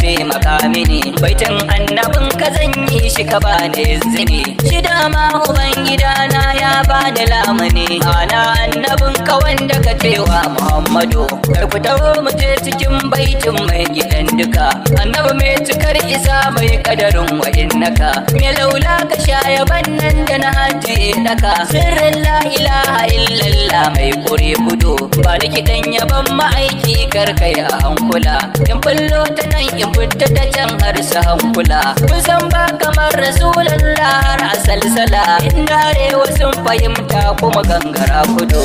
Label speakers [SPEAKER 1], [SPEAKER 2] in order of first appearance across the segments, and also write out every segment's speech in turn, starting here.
[SPEAKER 1] taimaka mini, baitin annabin ka zan yi shi ka bani izini. Shi dama ubangidana ya bani lamuni, ana annabin ka wanda ka cewa Muhammadu. Kar ku taho mu je cikin baitin mai gidan duka, annabi mai cikar isa mai kadarin wa innaka. Me laula ka shaya bannan da na haji daka, sirrin la ilaha illallah mai kure gudu. Ba ni kiɗan yaban ma'aiki karkai a hankula, in fullo ta nan in fita ta can har su hankula. Kun san ba kamar Rasulallah har a salsala, in arewa sun fahimta kuma gangara kudu.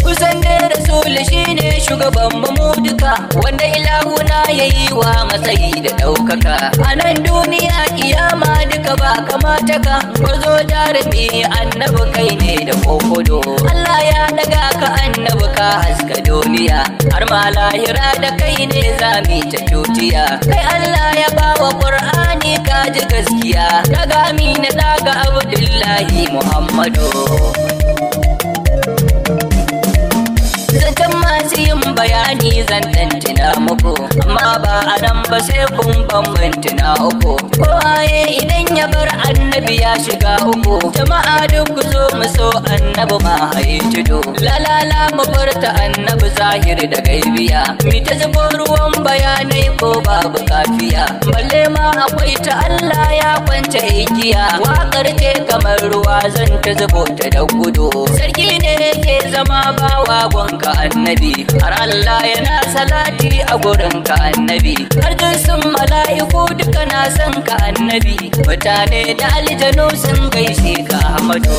[SPEAKER 1] Kusan dai Rasul shine shugaban mu duka, wanda ilahuna yayi wa matsayi da ɗaukaka. A nan duniya kiyama duka ba kamata ka, gwarzo jarumi annabi kai ne da kokodo. Allah ya daga ka annabi ka haska duniya, har ma lahira da kai ne zami ta tutiya. Kai Allah ya bawa Qur'ani ka ji gaskiya, daga Amina daga Abdullahi Muhammadu. Zancen masu yin bayani zan tuna muku, amma ba a nan ba sai kun bambantuna uku. Kowaye idan ya bar annabi ya shiga uku, jama'a duk ku zo mu so annabi ma haye tudu. Lalala mu furta annabi zahiri da gaibiya, mi ta zubo ruwan bayanai ko babu kafiya. Balle ma akwai ta Allah ya kwance igiya, waƙar ce kamar ruwa zan ta zubo ta da gudu. Sarki ne yake zama bawa gwanka annabi, har Allah yana salati a gurin ka annabi. Har jinsin mala'iku duka na san ka annabi, mutane da aljanu sun gaishe ka Ahmadu.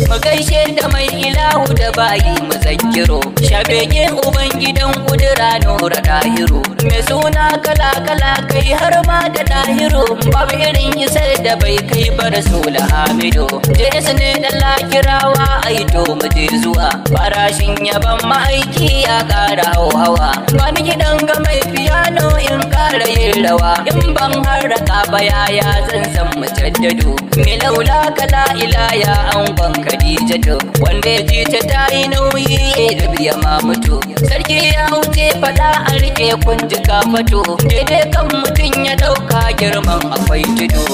[SPEAKER 1] Mu gaishe da mai ilahu da bayi mu zakkiro, shafege ubangidan kudura nura dahiru. Mai suna kala kala kai har ma da dahiru, babu irin isar da bai kai ba Rasul Hamidu. Jesu ne da lakirawa aito mu je zuwa, farashin yaban ma'aiki ya kara hauhawa. Bani gidan ga mai fiyano in kara yin rawa, in ban harraka ba yaya zan san mu jaddado. Me laula kala ilaya an banka Khadijatu, wanda ya ji ta tayi nauyi da biya ma mutu. Sarki ya wuce fada a rike kunji ka fato, daidai kan mutum ya dauka girman akwai tudu.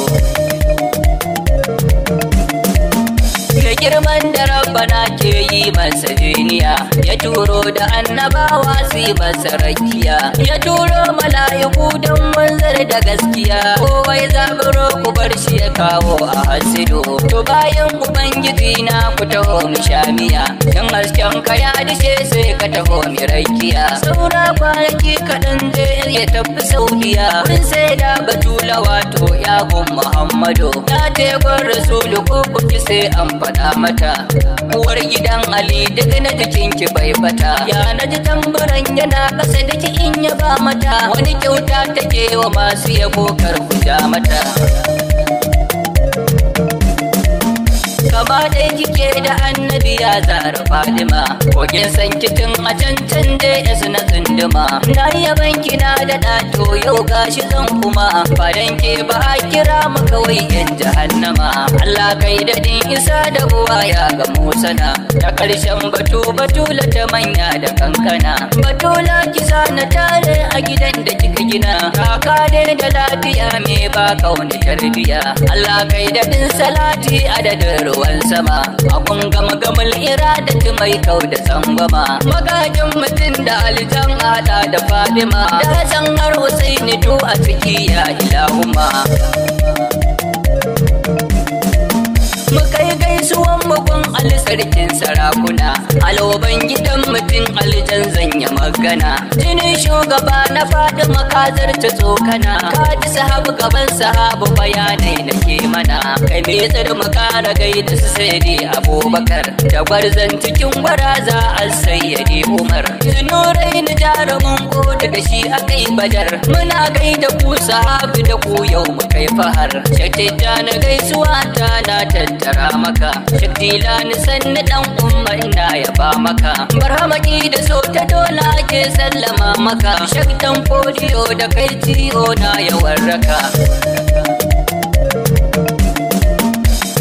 [SPEAKER 1] Da girman da Rabbana ke yi masa jiniya, ya turo da annabawa su yi masa rakiya, ya turo mala'iku don wanzar da gaskiya. Kowai zaburo ku bar shi ya kawo a hasido, to bayan ubangiji na ku taho mu shamiya. In hasken ka ya dishe sai ka taho mu rakiya, saura kwanaki kaɗan zai ya tafi Saudiya. Kun sai da Batula wato yagon Muhammadu, ya ce gwan Rasulu ko kuki sai an faɗa mata. Uwar gidan Ali duk na jikinki bai bata, ya na ji tamburan yana kasa da ki in ya ba mata. Wani kyauta take wa masu yabo kar ku ja mata. Kaba ɗaya kike da annabi ya zara Fadima, kogin san kitin a cancan JS na tsunduma. Na yi banki na da ɗato yau gashi zan kuma, fadan ke ba a kira mu kawai yan jahannama. Allah kai daɗin isa da buwaya ga musana, ta ƙarshen Batula ta manya da kankana. Batula kisa na tare a gidan da kika gina, kaka dai da lafiya me ba kauni tarbiya. Allah kai daɗin salati adadin ruwan sama, abun gama gamal iradatu mai kau da tsangwama. Magajin mutum da aljan hada da Fadima, da san har Husaini to a ciki ya ilahuma. Mu kai gaisuwan mugun Ali sarkin sarakuna, aloban gidan mutum aljan zanya magana. Jinin shugaba na Fadima ka zarta tsokana, ka ji sahabu gaban sahabu bayanai na ke mana. Kai me tsar mu kara gaida su Sayyidi Abubakar, da gwarzan cikin gwaraza al-Sayyidi Umar. Zunurai na jarumin ko da shi akai Badar, muna gaida ku sahabu da ku yau mu kai fahar. Shattita na gaisuwa ta na tattara maka, shattila ni sanni dan umma ina yaba maka. Barhamaki da so ta dola ke sallama maka, shaktan fodiyo da kai ciwo na ya warraka.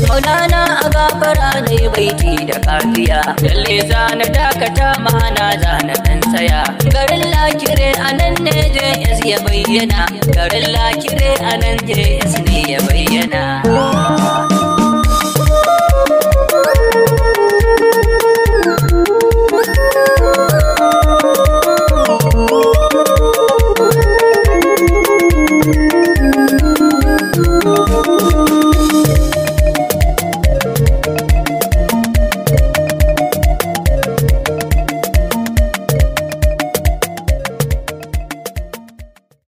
[SPEAKER 1] Maulana a gafara ne baiti da kafiya. Lalle zana dakata mana zana dan tsaya. Garin lakire anan ne JS ya bayyana. Garin lakire anan JS